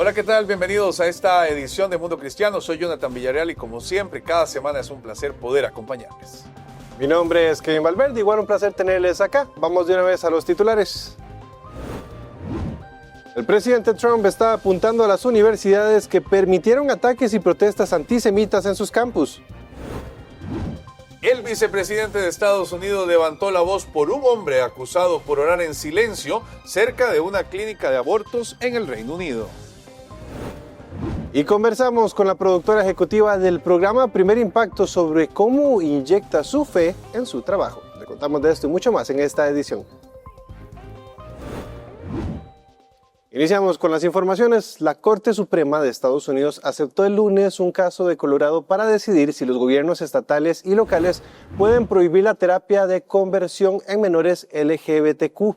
Hola, ¿qué tal? Bienvenidos a esta edición de Mundo Cristiano. Soy Jonathan Villarreal y como siempre, cada semana es un placer poder acompañarles. Mi nombre es Kevin Valverde, igual un placer tenerles acá. Vamos de una vez a los titulares. El presidente Trump está apuntando a las universidades que permitieron ataques y protestas antisemitas en sus campus. El vicepresidente de Estados Unidos levantó la voz por un hombre acusado por orar en silencio cerca de una clínica de abortos en el Reino Unido. Y conversamos con la productora ejecutiva del programa Primer Impacto sobre cómo inyecta su fe en su trabajo. Le contamos de esto y mucho más en esta edición. Iniciamos con las informaciones. La Corte Suprema de Estados Unidos aceptó el lunes un caso de Colorado para decidir si los gobiernos estatales y locales pueden prohibir la terapia de conversión en menores LGBTQ.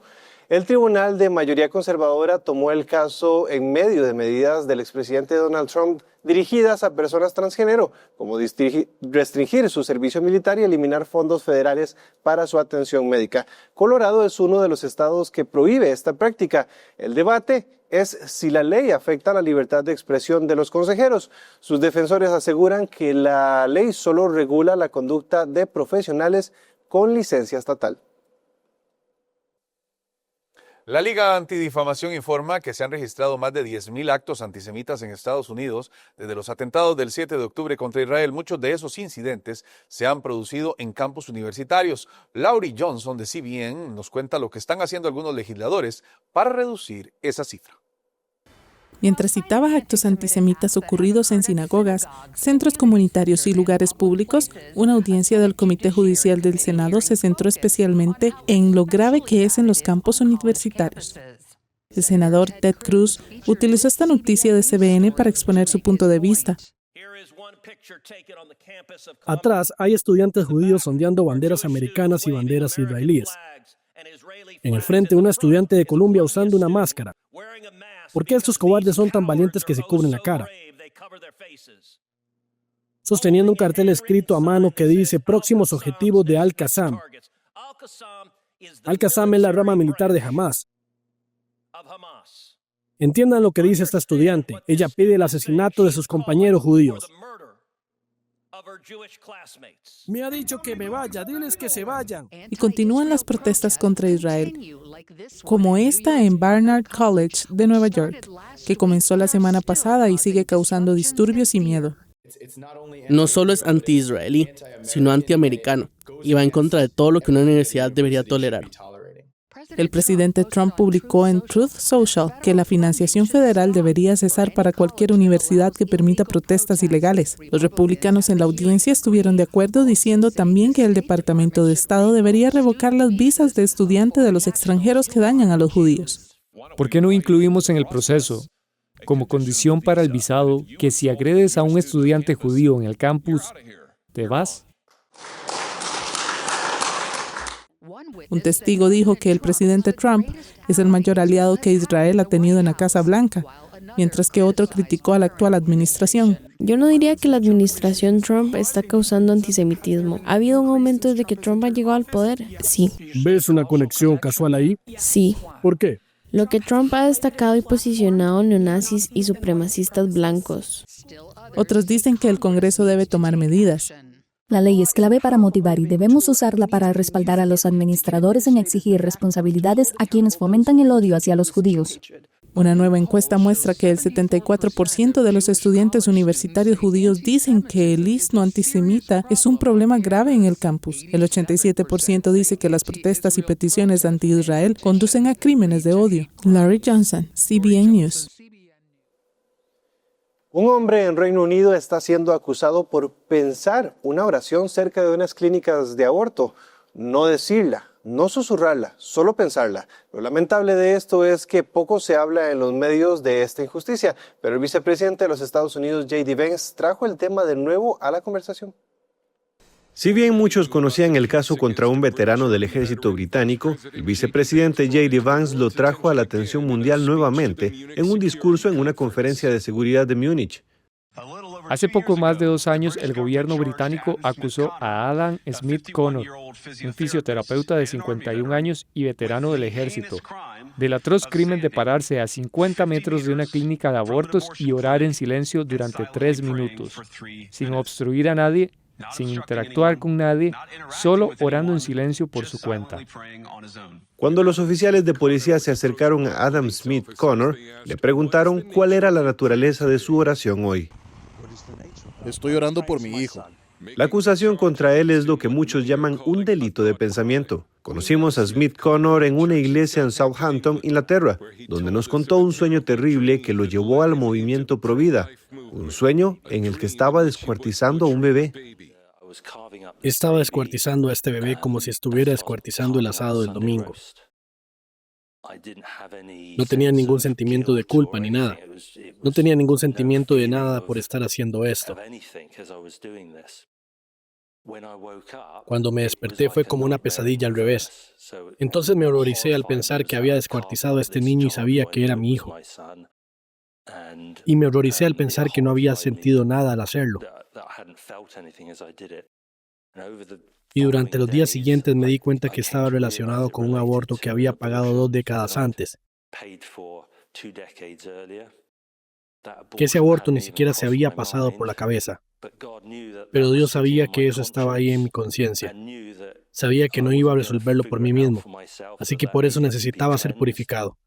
El tribunal de mayoría conservadora tomó el caso en medio de medidas del expresidente Donald Trump dirigidas a personas transgénero, como restringir su servicio militar y eliminar fondos federales para su atención médica. Colorado es uno de los estados que prohíbe esta práctica. El debate es si la ley afecta la libertad de expresión de los consejeros. Sus defensores aseguran que la ley solo regula la conducta de profesionales con licencia estatal. La Liga Antidifamación informa que se han registrado más de 10.000 actos antisemitas en Estados Unidos desde los atentados del 7 de octubre contra Israel. Muchos de esos incidentes se han producido en campus universitarios. Laurie Johnson de CBN nos cuenta lo que están haciendo algunos legisladores para reducir esa cifra. Mientras citaba actos antisemitas ocurridos en sinagogas, centros comunitarios y lugares públicos, una audiencia del Comité Judicial del Senado se centró especialmente en lo grave que es en los campos universitarios. El senador Ted Cruz utilizó esta noticia de CBN para exponer su punto de vista. Atrás hay estudiantes judíos ondeando banderas americanas y banderas israelíes. En el frente, una estudiante de Columbia usando una máscara. ¿Por qué estos cobardes son tan valientes que se cubren la cara? Sosteniendo un cartel escrito a mano que dice próximos objetivos de Al-Qassam. Al-Qassam es la rama militar de Hamás. Entiendan lo que dice esta estudiante. Ella pide el asesinato de sus compañeros judíos. Me ha dicho que me vaya, diles que se vayan. Y continúan las protestas contra Israel, como esta en Barnard College de Nueva York, que comenzó la semana pasada y sigue causando disturbios y miedo. No solo es anti-israelí, sino anti-americano, y va en contra de todo lo que una universidad debería tolerar. El presidente Trump publicó en Truth Social que la financiación federal debería cesar para cualquier universidad que permita protestas ilegales. Los republicanos en la audiencia estuvieron de acuerdo, diciendo también que el Departamento de Estado debería revocar las visas de estudiante de los extranjeros que dañan a los judíos. ¿Por qué no incluimos en el proceso, como condición para el visado, que si agredes a un estudiante judío en el campus, te vas? Un testigo dijo que el presidente Trump es el mayor aliado que Israel ha tenido en la Casa Blanca, mientras que otro criticó a la actual administración. Yo no diría que la administración Trump está causando antisemitismo. ¿Ha habido un aumento desde que Trump ha llegado al poder? Sí. ¿Ves una conexión casual ahí? Sí. ¿Por qué? Lo que Trump ha destacado y posicionado neonazis y supremacistas blancos. Otros dicen que el Congreso debe tomar medidas. La ley es clave para motivar y debemos usarla para respaldar a los administradores en exigir responsabilidades a quienes fomentan el odio hacia los judíos. Una nueva encuesta muestra que el 74% de los estudiantes universitarios judíos dicen que el isno antisemita es un problema grave en el campus. El 87% dice que las protestas y peticiones anti-Israel conducen a crímenes de odio. Laurie Johnson, CBN News. Un hombre en Reino Unido está siendo acusado por pensar una oración cerca de unas clínicas de aborto, no decirla, no susurrarla, solo pensarla. Lo lamentable de esto es que poco se habla en los medios de esta injusticia, pero el vicepresidente de los Estados Unidos, J.D. Vance, trajo el tema de nuevo a la conversación. Si bien muchos conocían el caso contra un veterano del ejército británico, el vicepresidente J.D. Vance lo trajo a la atención mundial nuevamente en un discurso en una conferencia de seguridad de Múnich. Hace poco más de 2 años, el gobierno británico acusó a Adam Smith Connor, un fisioterapeuta de 51 años y veterano del ejército, del atroz crimen de pararse a 50 metros de una clínica de abortos y orar en silencio durante 3 minutos, sin obstruir a nadie, sin interactuar con nadie, solo orando en silencio por su cuenta. Cuando los oficiales de policía se acercaron a Adam Smith Connor, le preguntaron cuál era la naturaleza de su oración hoy. Estoy orando por mi hijo. La acusación contra él es lo que muchos llaman un delito de pensamiento. Conocimos a Smith Connor en una iglesia en Southampton, Inglaterra, donde nos contó un sueño terrible que lo llevó al movimiento Provida, un sueño en el que estaba descuartizando a un bebé. Estaba descuartizando a este bebé como si estuviera descuartizando el asado del domingo. No tenía ningún sentimiento de culpa ni nada. No tenía ningún sentimiento de nada por estar haciendo esto. Cuando me desperté fue como una pesadilla al revés. Entonces me horroricé al pensar que había descuartizado a este niño y sabía que era mi hijo. Y me horroricé al pensar que no había sentido nada al hacerlo. Y durante los días siguientes me di cuenta que estaba relacionado con un aborto que había pagado 2 décadas antes. Que ese aborto ni siquiera se había pasado por la cabeza. Pero Dios sabía que eso estaba ahí en mi conciencia. Sabía que no iba a resolverlo por mí mismo. Así que por eso necesitaba ser purificado.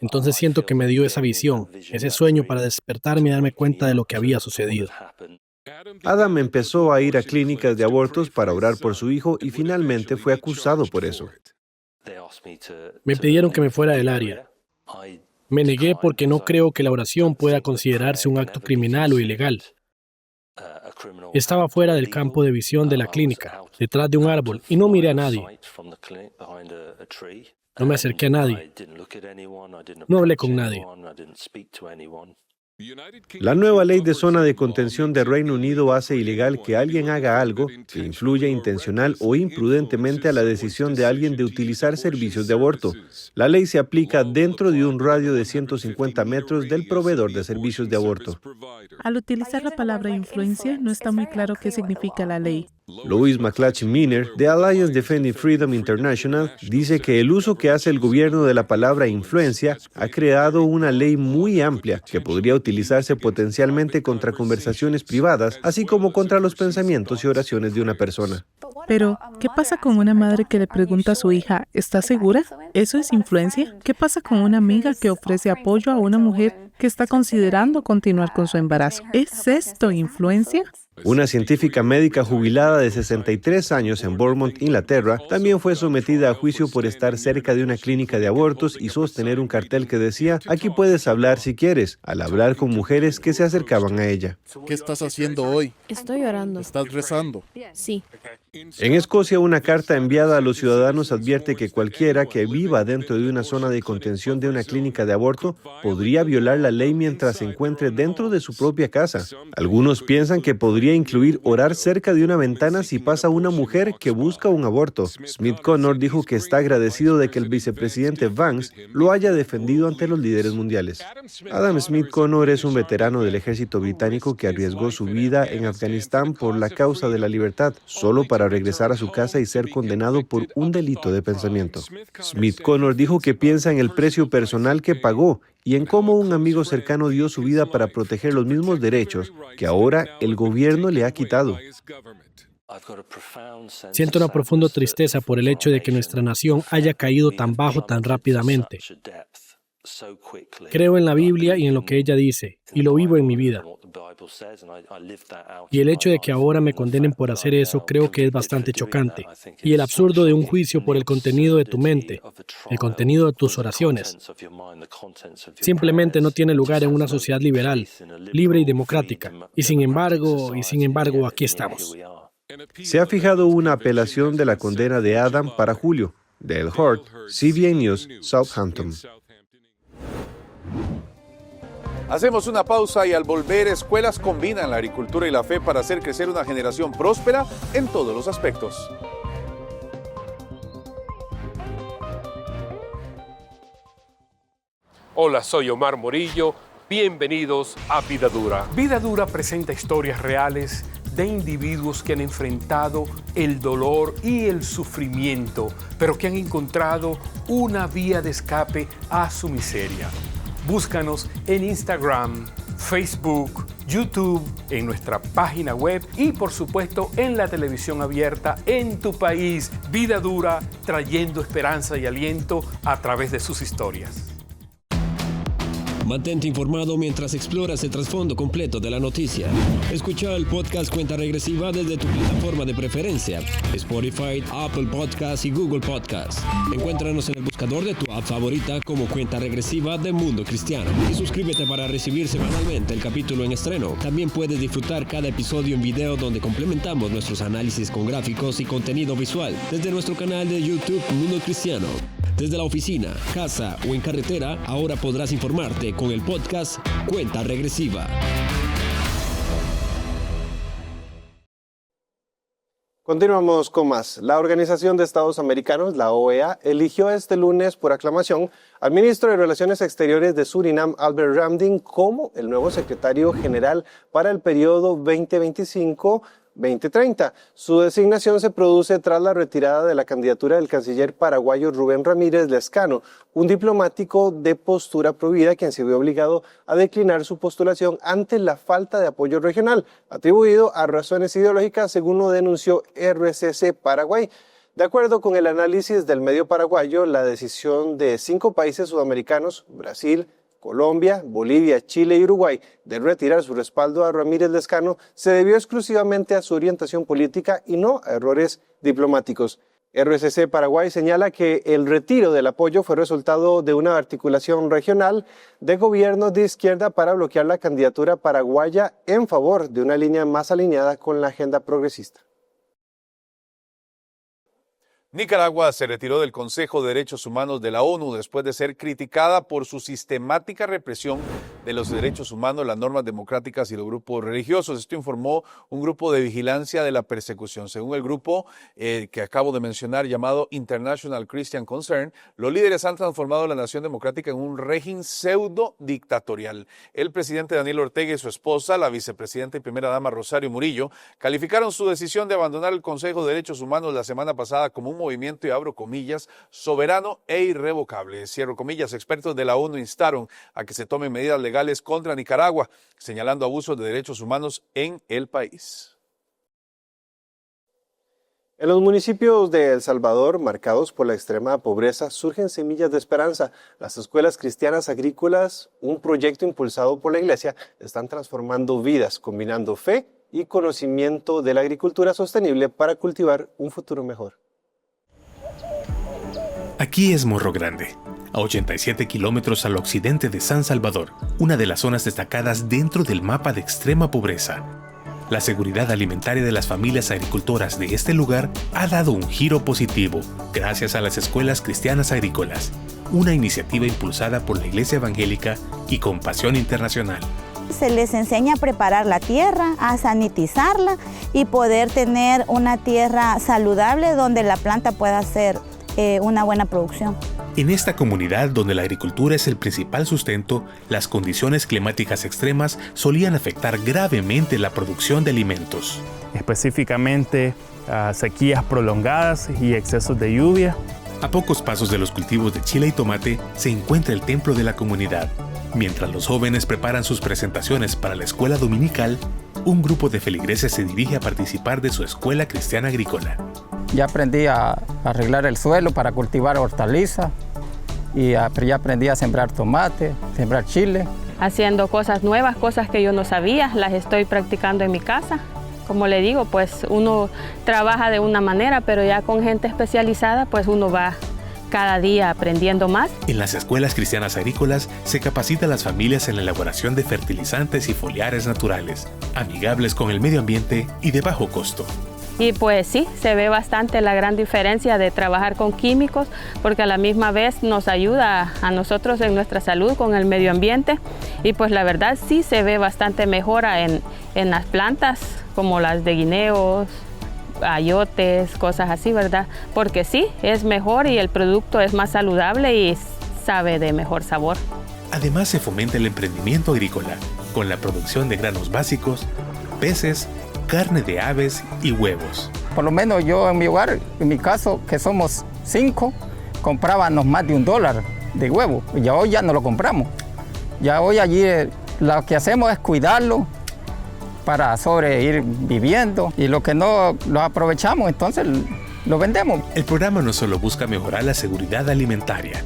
Entonces siento que me dio esa visión, ese sueño para despertarme y darme cuenta de lo que había sucedido. Adam empezó a ir a clínicas de abortos para orar por su hijo y finalmente fue acusado por eso. Me pidieron que me fuera del área. Me negué porque no creo que la oración pueda considerarse un acto criminal o ilegal. Estaba fuera del campo de visión de la clínica, detrás de un árbol, y no miré a nadie. No me acerqué a nadie. No hablé con nadie. La nueva ley de zona de contención de Reino Unido hace ilegal que alguien haga algo que influya intencional o imprudentemente a la decisión de alguien de utilizar servicios de aborto. La ley se aplica dentro de un radio de 150 metros del proveedor de servicios de aborto. Al utilizar la palabra influencia, no está muy claro qué significa la ley. Louis McClatchy Miner, de Alliance Defending Freedom International, dice que el uso que hace el gobierno de la palabra influencia ha creado una ley muy amplia que podría utilizarse potencialmente contra conversaciones privadas, así como contra los pensamientos y oraciones de una persona. Pero, ¿qué pasa con una madre que le pregunta a su hija, ¿estás segura? ¿Eso es influencia? ¿Qué pasa con una amiga que ofrece apoyo a una mujer que está considerando continuar con su embarazo? ¿Es esto influencia? Una científica médica jubilada de 63 años en Bournemouth, Inglaterra, también fue sometida a juicio por estar cerca de una clínica de abortos y sostener un cartel que decía, aquí puedes hablar si quieres, al hablar con mujeres que se acercaban a ella. ¿Qué estás haciendo hoy? Estoy orando. ¿Estás rezando? Sí. En Escocia, una carta enviada a los ciudadanos advierte que cualquiera que viva dentro de una zona de contención de una clínica de aborto podría violar la ley mientras se encuentre dentro de su propia casa. Algunos piensan que podría incluir orar cerca de una ventana si pasa una mujer que busca un aborto. Smith Connor dijo que está agradecido de que el vicepresidente Vance lo haya defendido ante los líderes mundiales. Adam Smith Connor es un veterano del ejército británico que arriesgó su vida en Afganistán por la causa de la libertad, solo para regresar a su casa y ser condenado por un delito de pensamiento. Smith Connor dijo que piensa en el precio personal que pagó y en cómo un amigo cercano dio su vida para proteger los mismos derechos que ahora el gobierno le ha quitado. Siento una profunda tristeza por el hecho de que nuestra nación haya caído tan bajo tan rápidamente. Creo en la Biblia y en lo que ella dice, y lo vivo en mi vida. Y el hecho de que ahora me condenen por hacer eso creo que es bastante chocante. Y el absurdo de un juicio por el contenido de tu mente, el contenido de tus oraciones, simplemente no tiene lugar en una sociedad liberal, libre y democrática. Y sin embargo, aquí estamos. Se ha fijado una apelación de la condena de Adam para julio. De El Hort, CBN News, Southampton. Hacemos una pausa y al volver, escuelas combinan la agricultura y la fe para hacer crecer una generación próspera en todos los aspectos. Hola, soy Omar Morillo. Bienvenidos a Vida Dura. Vida Dura presenta historias reales de individuos que han enfrentado el dolor y el sufrimiento, pero que han encontrado una vía de escape a su miseria. Búscanos en Instagram, Facebook, YouTube, en nuestra página web y por supuesto en la televisión abierta en tu país. Vida Dura, trayendo esperanza y aliento a través de sus historias. Mantente informado mientras exploras el trasfondo completo de la noticia. Escucha el podcast Cuenta Regresiva desde tu plataforma de preferencia: Spotify, Apple Podcasts y Google Podcasts. Encuéntranos en el buscador de tu app favorita como Cuenta Regresiva de Mundo Cristiano. Y suscríbete para recibir semanalmente el capítulo en estreno. También puedes disfrutar cada episodio en video, donde complementamos nuestros análisis con gráficos y contenido visual desde nuestro canal de YouTube Mundo Cristiano. Desde la oficina, casa o en carretera, ahora podrás informarte con el podcast Cuenta Regresiva. Continuamos con más. La Organización de Estados Americanos, la OEA, eligió este lunes por aclamación al ministro de Relaciones Exteriores de Surinam, Albert Ramding, como el nuevo secretario general para el periodo 2025-2030. Su designación se produce tras la retirada de la candidatura del canciller paraguayo Rubén Ramírez Lezcano, un diplomático de postura provida quien se vio obligado a declinar su postulación ante la falta de apoyo regional, atribuido a razones ideológicas, según lo denunció RCC Paraguay. De acuerdo con el análisis del medio paraguayo, la decisión de 5 países sudamericanos, Brasil, Colombia, Bolivia, Chile y Uruguay, de retirar su respaldo a Ramírez Lezcano se debió exclusivamente a su orientación política y no a errores diplomáticos. RCC Paraguay señala que el retiro del apoyo fue resultado de una articulación regional de gobiernos de izquierda para bloquear la candidatura paraguaya en favor de una línea más alineada con la agenda progresista. Nicaragua se retiró del Consejo de Derechos Humanos de la ONU después de ser criticada por su sistemática represión de los derechos humanos, las normas democráticas y los grupos religiosos. Esto informó un grupo de vigilancia de la persecución. Según el grupo que acabo de mencionar, llamado International Christian Concern, los líderes han transformado la nación democrática en un régimen pseudo dictatorial. El presidente Daniel Ortega y su esposa, la vicepresidenta y primera dama Rosario Murillo, calificaron su decisión de abandonar el Consejo de Derechos Humanos la semana pasada como un movimiento, y abro comillas, soberano e irrevocable. Cierro comillas. Expertos de la ONU instaron a que se tomen medidas legales contra Nicaragua, señalando abusos de derechos humanos en el país. En los municipios de El Salvador, marcados por la extrema pobreza, surgen semillas de esperanza. Las escuelas cristianas agrícolas, un proyecto impulsado por la Iglesia, están transformando vidas, combinando fe y conocimiento de la agricultura sostenible para cultivar un futuro mejor. Aquí es Morro Grande, a 87 kilómetros al occidente de San Salvador, una de las zonas destacadas dentro del mapa de extrema pobreza. La seguridad alimentaria de las familias agricultoras de este lugar ha dado un giro positivo gracias a las escuelas cristianas agrícolas, una iniciativa impulsada por la Iglesia Evangélica y Compasión Internacional. Se les enseña a preparar la tierra, a sanitizarla y poder tener una tierra saludable donde la planta pueda hacer una buena producción. En esta comunidad, donde la agricultura es el principal sustento, las condiciones climáticas extremas solían afectar gravemente la producción de alimentos. Específicamente, sequías prolongadas y excesos de lluvia. A pocos pasos de los cultivos de chile y tomate se encuentra el templo de la comunidad. Mientras los jóvenes preparan sus presentaciones para la escuela dominical, un grupo de feligreses se dirige a participar de su escuela cristiana agrícola. Ya aprendí a arreglar el suelo para cultivar hortalizas y ya aprendí a sembrar tomate, sembrar chile. Haciendo cosas nuevas, cosas que yo no sabía, las estoy practicando en mi casa. Como le digo, pues uno trabaja de una manera, pero ya con gente especializada, pues uno va cada día aprendiendo más. En las escuelas cristianas agrícolas se capacita a las familias en la elaboración de fertilizantes y foliares naturales, amigables con el medio ambiente y de bajo costo. Y pues sí, se ve bastante la gran diferencia de trabajar con químicos, porque a la misma vez nos ayuda a nosotros en nuestra salud con el medio ambiente. Y pues la verdad sí se ve bastante mejora en las plantas, como las de guineos, ayotes, cosas así, ¿verdad? Porque sí, es mejor y el producto es más saludable y sabe de mejor sabor. Además se fomenta el emprendimiento agrícola, con la producción de granos básicos, peces, carne de aves y huevos. Por lo menos yo en mi hogar, en mi caso, que somos 5, comprábamos más de $1 de huevo. Y hoy ya no lo compramos. Ya hoy allí lo que hacemos es cuidarlo para ir viviendo. Y lo que no lo aprovechamos, entonces lo vendemos. El programa no solo busca mejorar la seguridad alimentaria,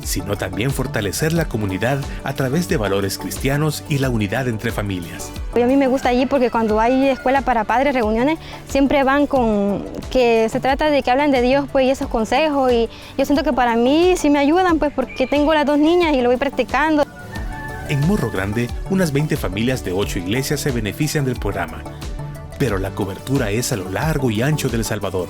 sino también fortalecer la comunidad a través de valores cristianos y la unidad entre familias. A mí me gusta allí porque cuando hay escuela para padres, reuniones, siempre van con que se trata de que hablan de Dios pues, y esos consejos, y yo siento que para mí sí me ayudan pues porque tengo las 2 niñas y lo voy practicando. En Morro Grande, unas 20 familias de 8 iglesias se benefician del programa. Pero la cobertura es a lo largo y ancho de El Salvador,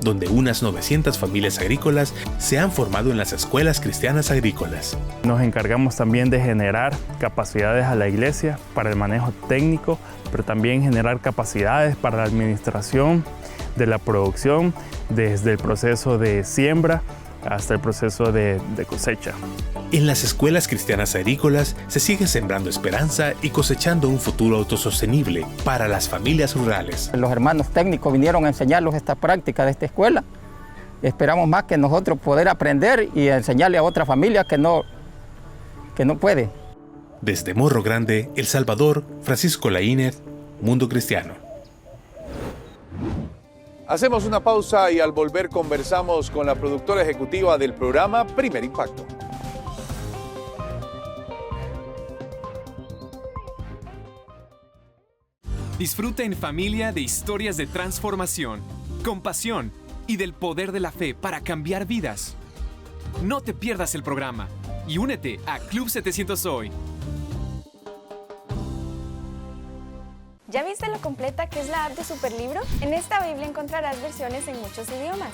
donde unas 900 familias agrícolas se han formado en las escuelas cristianas agrícolas. Nos encargamos también de generar capacidades a la iglesia para el manejo técnico, pero también generar capacidades para la administración de la producción, desde el proceso de siembra hasta el proceso de cosecha. En las escuelas cristianas agrícolas se sigue sembrando esperanza y cosechando un futuro autosostenible para las familias rurales. Los hermanos técnicos vinieron a enseñarnos esta práctica de esta escuela. Esperamos más que nosotros poder aprender y enseñarle a otra familia que no puede. Desde Morro Grande, El Salvador, Francisco Laínez, Mundo Cristiano. Hacemos una pausa y al volver conversamos con la productora ejecutiva del programa Primer Impacto. Disfruta en familia de historias de transformación, compasión y del poder de la fe para cambiar vidas. No te pierdas el programa y únete a Club 700 Hoy. ¿Ya viste lo completa que es la app de Superlibro? En esta Biblia encontrarás versiones en muchos idiomas.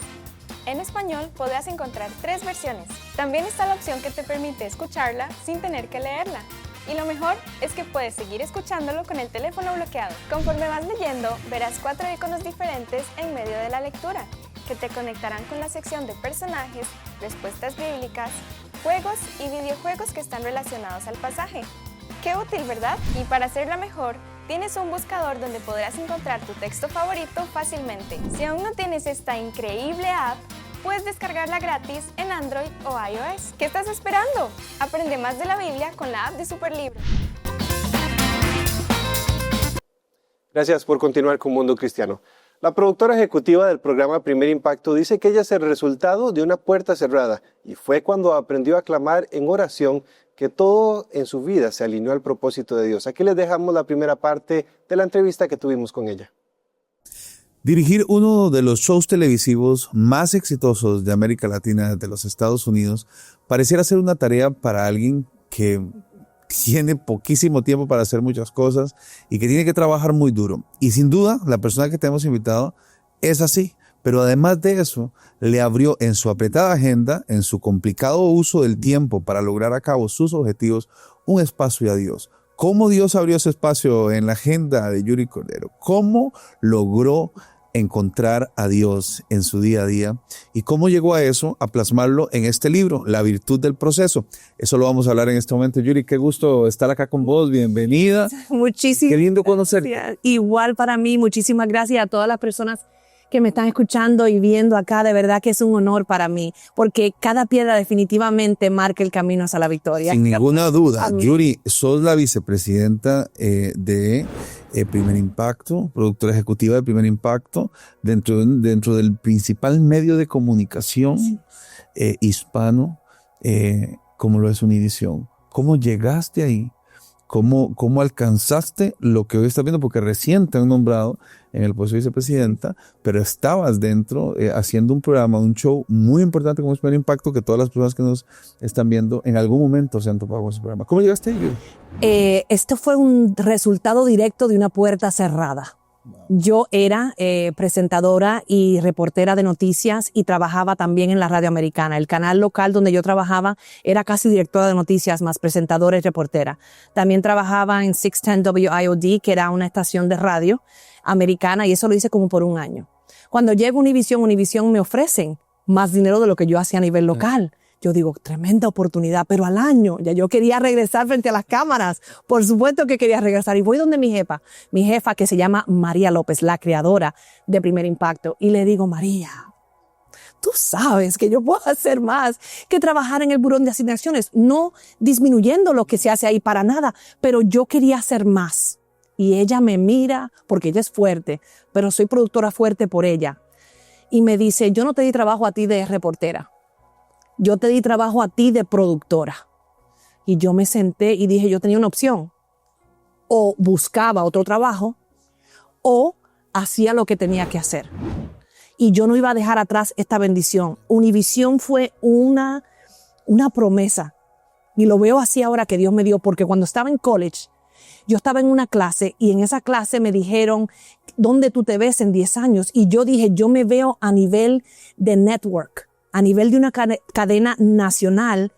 En español podrás encontrar 3 versiones. También está la opción que te permite escucharla sin tener que leerla. Y lo mejor es que puedes seguir escuchándolo con el teléfono bloqueado. Conforme vas leyendo, verás 4 iconos diferentes en medio de la lectura, que te conectarán con la sección de personajes, respuestas bíblicas, juegos y videojuegos que están relacionados al pasaje. ¡Qué útil!, ¿verdad? Y para hacerla mejor, tienes un buscador donde podrás encontrar tu texto favorito fácilmente. Si aún no tienes esta increíble app, puedes descargarla gratis en Android o iOS. ¿Qué estás esperando? Aprende más de la Biblia con la app de Superlibro. Gracias por continuar con Mundo Cristiano. La productora ejecutiva del programa Primer Impacto dice que ella es el resultado de una puerta cerrada y fue cuando aprendió a clamar en oración que todo en su vida se alineó al propósito de Dios. Aquí les dejamos la primera parte de la entrevista que tuvimos con ella. Dirigir uno de los shows televisivos más exitosos de América Latina, de los Estados Unidos, pareciera ser una tarea para alguien que tiene poquísimo tiempo para hacer muchas cosas y que tiene que trabajar muy duro. Y sin duda, la persona que te hemos invitado es así. Pero además de eso, le abrió en su apretada agenda, en su complicado uso del tiempo para lograr a cabo sus objetivos, un espacio a Dios. ¿Cómo Dios abrió ese espacio en la agenda de Yuri Cordero? ¿Cómo logró encontrar a Dios en su día a día? ¿Y cómo llegó a eso, a plasmarlo en este libro, La Virtud del Proceso? Eso lo vamos a hablar en este momento. Yuri, qué gusto estar acá con vos. Bienvenida. Muchísimas Qué lindo conocerte. Gracias. Igual para mí, muchísimas gracias a todas las personas que me están escuchando y viendo acá. De verdad que es un honor para mí, porque cada piedra definitivamente marca el camino hacia la victoria. Sin ninguna duda. Amén. Yuri, sos la vicepresidenta de Primer Impacto, productora ejecutiva de Primer Impacto, dentro del principal medio de comunicación hispano, como lo es Univisión. ¿Cómo llegaste ahí? ¿Cómo alcanzaste lo que hoy estás viendo? Porque recién te han nombrado en el puesto de vicepresidenta, pero estabas dentro haciendo un programa, un show muy importante como es Primer Impacto, que todas las personas que nos están viendo en algún momento se han topado con ese programa. ¿Cómo llegaste ahí? Esto fue un resultado directo de una puerta cerrada. Yo era presentadora y reportera de noticias y trabajaba también en la radio americana. El canal local donde yo trabajaba era casi directora de noticias, más presentadora y reportera. También trabajaba en 610 WIOD, que era una estación de radio americana, y eso lo hice como por un año. Cuando llego a Univisión me ofrecen más dinero de lo que yo hacía a nivel local. Yo digo, tremenda oportunidad, pero al año ya yo quería regresar frente a las cámaras. Por supuesto que quería regresar. Y voy donde mi jefa que se llama María López, la creadora de Primer Impacto. Y le digo, María, tú sabes que yo puedo hacer más que trabajar en el buró de asignaciones, no disminuyendo lo que se hace ahí para nada, pero yo quería hacer más. Y ella me mira, porque ella es fuerte, pero soy productora fuerte por ella. Y me dice, yo no te di trabajo a ti de reportera. Yo te di trabajo a ti de productora. Y yo me senté y dije, yo tenía una opción. O buscaba otro trabajo o hacía lo que tenía que hacer. Y yo no iba a dejar atrás esta bendición. Univisión fue una promesa. Y lo veo así ahora que Dios me dio, porque cuando estaba en college, yo estaba en una clase y en esa clase me dijeron, ¿dónde tú te ves en 10 años? Y yo dije, yo me veo a nivel de network, a nivel de una cadena nacional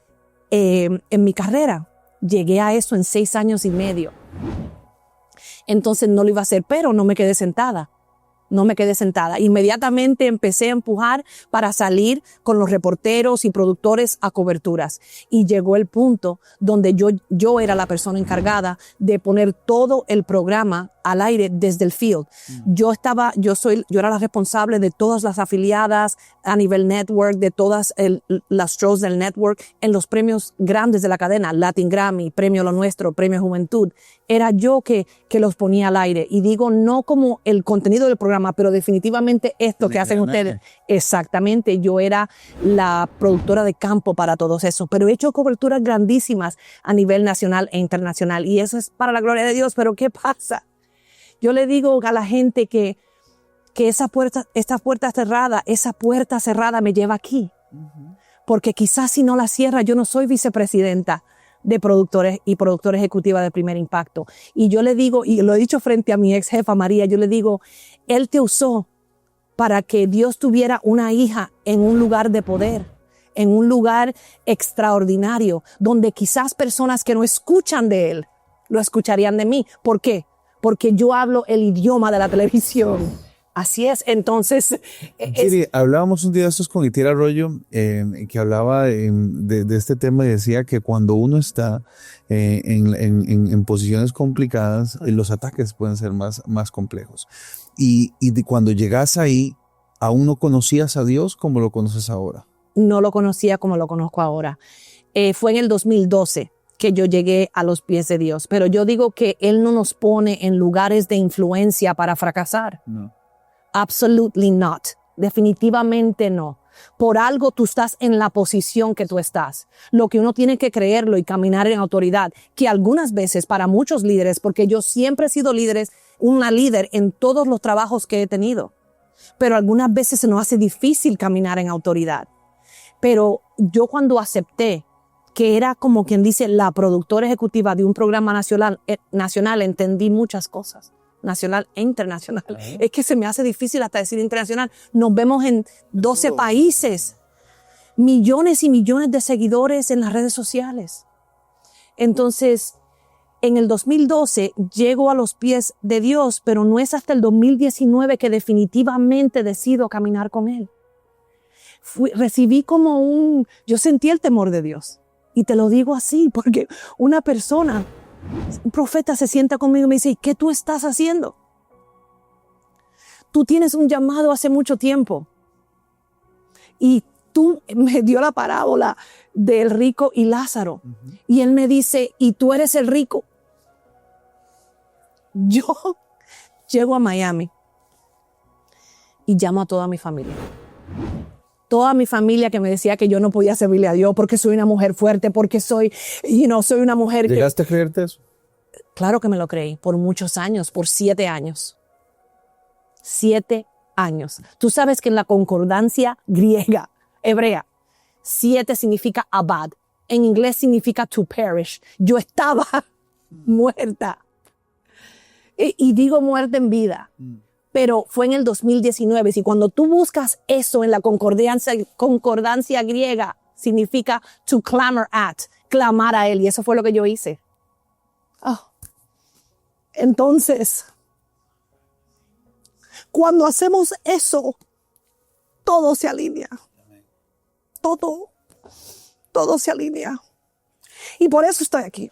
en mi carrera. Llegué a eso en 6 años y medio. Entonces no lo iba a hacer, pero no me quedé sentada. Inmediatamente empecé a empujar para salir con los reporteros y productores a coberturas. Y llegó el punto donde yo era la persona encargada de poner todo el programa al aire desde el field. Yo era la responsable de todas las afiliadas a nivel network, de todas las shows del network, en los premios grandes de la cadena, Latin Grammy, Premio Lo Nuestro, Premio Juventud. Era yo que los ponía al aire. Y digo, no como el contenido del programa, pero definitivamente esto que hacen ustedes. Exactamente, yo era la productora de campo para todos esos, pero he hecho coberturas grandísimas a nivel nacional e internacional. Y eso es para la gloria de Dios. Pero ¿qué pasa? Yo le digo a la gente que esa puerta cerrada me lleva aquí. Porque quizás si no la cierra, yo no soy vicepresidenta de productores y productora ejecutiva de Primer Impacto. Y yo le digo, y lo he dicho frente a mi ex jefa María, yo le digo, Él te usó para que Dios tuviera una hija en un lugar de poder, en un lugar extraordinario, donde quizás personas que no escuchan de Él, lo escucharían de mí. ¿Por qué? Porque yo hablo el idioma de la televisión. Así es, entonces... Kiri, hablábamos un día de estos con Itier Arroyo, que hablaba de este tema y decía que cuando uno está en posiciones complicadas, los ataques pueden ser más complejos. Y cuando llegas ahí, ¿aún no conocías a Dios como lo conoces ahora? No lo conocía como lo conozco ahora. Fue en el 2012 que yo llegué a los pies de Dios. Pero yo digo que Él no nos pone en lugares de influencia para fracasar. No. Absolutely not. Definitivamente no. Por algo tú estás en la posición que tú estás. Lo que uno tiene que creerlo y caminar en autoridad, que algunas veces para muchos líderes, porque yo siempre he sido una líder en todos los trabajos que he tenido, pero algunas veces se nos hace difícil caminar en autoridad. Pero yo cuando acepté que era como quien dice la productora ejecutiva de un programa nacional, entendí muchas cosas. Nacional e internacional. Es que se me hace difícil hasta decir internacional. Nos vemos en 12 países. Millones y millones de seguidores en las redes sociales. Entonces, en el 2012 llego a los pies de Dios, pero no es hasta el 2019 que definitivamente decido caminar con Él. Recibí yo sentí el temor de Dios. Y te lo digo así, porque un profeta se sienta conmigo y me dice, ¿y qué tú estás haciendo? Tú tienes un llamado hace mucho tiempo. Y tú me dio la parábola del rico y Lázaro. Y él me dice, ¿y tú eres el rico? Yo llego a Miami y llamo a toda mi familia. Toda mi familia que me decía que yo no podía servirle a Dios porque soy una mujer fuerte, porque soy una mujer que... ¿Llegaste a creerte eso? Claro que me lo creí, por muchos años, por 7 años. 7 años. Tú sabes que en la concordancia griega, hebrea, 7 significa abad. En inglés significa to perish. Yo estaba muerta. Y digo muerta en vida. Pero fue en el 2019. Y cuando tú buscas eso en la concordancia griega, significa to clamor at, clamar a Él. Y eso fue lo que yo hice. Entonces, cuando hacemos eso, todo se alinea. Todo. todo se alinea. Y por eso estoy aquí.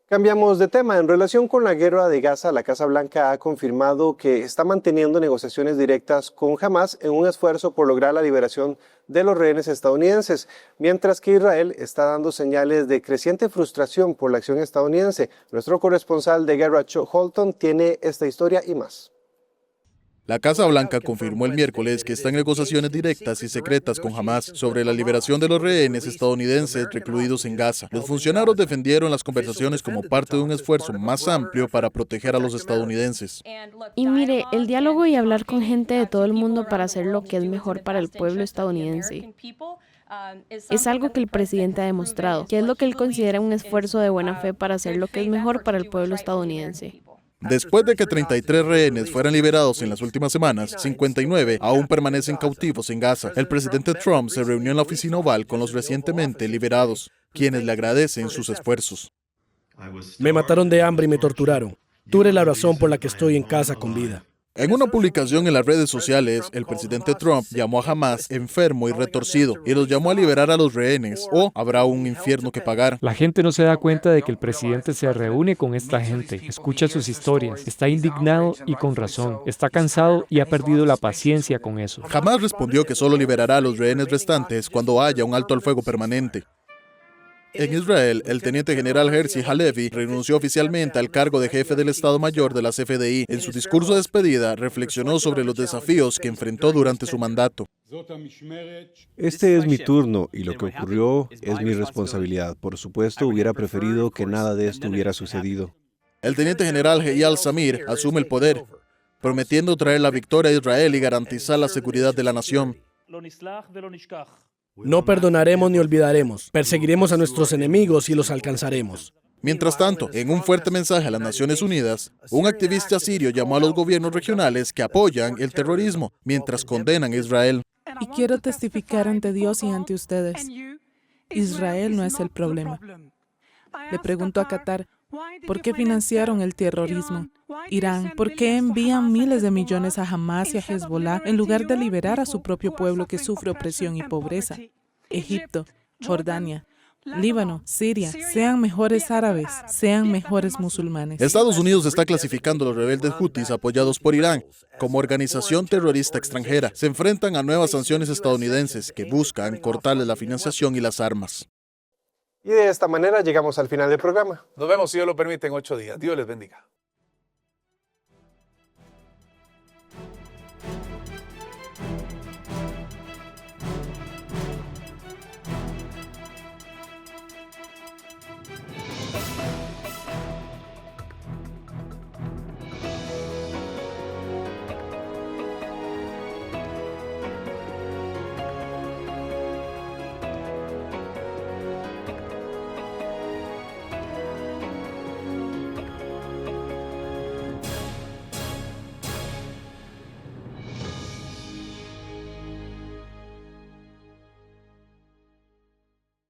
Cambiamos de tema. En relación con la guerra de Gaza, la Casa Blanca ha confirmado que está manteniendo negociaciones directas con Hamás en un esfuerzo por lograr la liberación de los rehenes estadounidenses, mientras que Israel está dando señales de creciente frustración por la acción estadounidense. Nuestro corresponsal de guerra, Chuck Holton, tiene esta historia y más. La Casa Blanca confirmó el miércoles que está en negociaciones directas y secretas con Hamás sobre la liberación de los rehenes estadounidenses recluidos en Gaza. Los funcionarios defendieron las conversaciones como parte de un esfuerzo más amplio para proteger a los estadounidenses. Y mire, el diálogo y hablar con gente de todo el mundo para hacer lo que es mejor para el pueblo estadounidense es algo que el presidente ha demostrado, que es lo que él considera un esfuerzo de buena fe para hacer lo que es mejor para el pueblo estadounidense. Después de que 33 rehenes fueran liberados en las últimas semanas, 59 aún permanecen cautivos en Gaza. El presidente Trump se reunió en la oficina oval con los recientemente liberados, quienes le agradecen sus esfuerzos. Me mataron de hambre y me torturaron. Tú eres la razón por la que estoy en casa con vida. En una publicación en las redes sociales, el presidente Trump llamó a Hamás enfermo y retorcido y los llamó a liberar a los rehenes o habrá un infierno que pagar. La gente no se da cuenta de que el presidente se reúne con esta gente, escucha sus historias, está indignado y con razón, está cansado y ha perdido la paciencia con eso. Hamás respondió que solo liberará a los rehenes restantes cuando haya un alto al fuego permanente. En Israel, el teniente general Herzi Halevi renunció oficialmente al cargo de jefe del Estado Mayor de la CFDI. En su discurso de despedida, reflexionó sobre los desafíos que enfrentó durante su mandato. Este es mi turno y lo que ocurrió es mi responsabilidad. Por supuesto, hubiera preferido que nada de esto hubiera sucedido. El teniente general Eyal Zamir asume el poder, prometiendo traer la victoria a Israel y garantizar la seguridad de la nación. No perdonaremos ni olvidaremos. Perseguiremos a nuestros enemigos y los alcanzaremos. Mientras tanto, en un fuerte mensaje a las Naciones Unidas, un activista sirio llamó a los gobiernos regionales que apoyan el terrorismo mientras condenan a Israel. Y quiero testificar ante Dios y ante ustedes. Israel no es el problema. Le pregunto a Qatar, ¿por qué financiaron el terrorismo? Irán, ¿por qué envían miles de millones a Hamás y a Hezbollah en lugar de liberar a su propio pueblo que sufre opresión y pobreza? Egipto, Jordania, Líbano, Siria, sean mejores árabes, sean mejores musulmanes. Estados Unidos está clasificando a los rebeldes hutis apoyados por Irán como organización terrorista extranjera. Se enfrentan a nuevas sanciones estadounidenses que buscan cortarles la financiación y las armas. Y de esta manera llegamos al final del programa. Nos vemos, si Dios lo permite, en 8 días. Dios les bendiga.